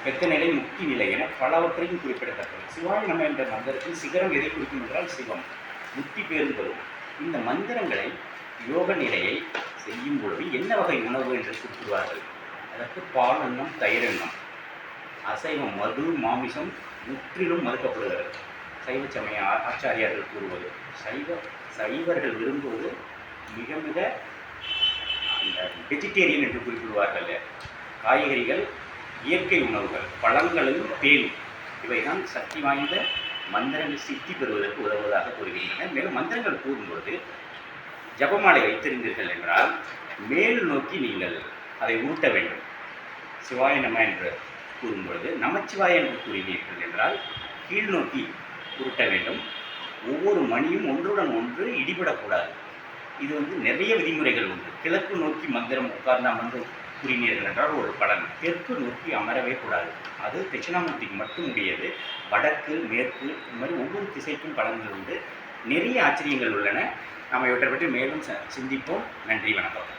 பெத்த நிலை, முக்தி நிலை என பலவற்றையும் குறிப்பிடத்தக்கது. சிவாய நம என்ற மந்திரத்தில் சிகரம் எதை குறிக்கும் என்றால் சிவம், முக்தி பேறு தரும். இந்த மந்திரங்களை யோக நிலையை செய்யும் பொழுது என்ன வகை உணவு என்று குறிப்பிடுவார்கள். அதற்கு பால் அன்னம், தயிர் அன்னம். அசைவம், மது, மாமிசம் முற்றிலும் மறுக்கப்படுகிறது. சைவ சமய ஆச்சாரியார்கள் கூறுவது, சைவர்கள் விரும்புவது மிக மிக அந்த வெஜிடேரியன் என்று குறிப்பிடுவார்கள். காய்கறிகள், இயற்கை உணவுகள், பழங்களும் தேனும் இவைதான் சக்தி வாய்ந்த மந்திரங்கள் சித்தி பெறுவதற்கு உதவுவதாக கூறுகின்றன. மேலும் மந்திரங்கள் கூறும்பொழுது ஜபமாலை வைத்திருந்தீர்கள் என்றால் மேல் நோக்கி நீங்கள் அதை ஊட்ட வேண்டும். சிவாய நம என்று கூறும்பொழுது நமச்சிவாய என்று கூறினீர்கள் என்றால் கீழ் நோக்கி உருட்ட வேண்டும். ஒவ்வொரு மணியும் ஒன்றுடன் ஒன்று இடிபடக்கூடாது. இது நிறைய விதிமுறைகள் உண்டு. கிழக்கு நோக்கி மந்திரம் உட்கார்ந்து அமர்ந்து கூறினீர்கள் என்றால் ஒரு பலன். தெற்கு நோக்கி அமரவே கூடாது. அது தட்சிணாமூர்த்திக்கு மட்டும் உடையது. வடக்கு, மேற்கு, இந்த மாதிரி ஒவ்வொரு திசைக்கும் பலன்கள் உண்டு. நிறைய ஆச்சரியங்கள் உள்ளன. நாம் இவற்றை பற்றி மேலும் சிந்திப்போம். நன்றி, வணக்கம்.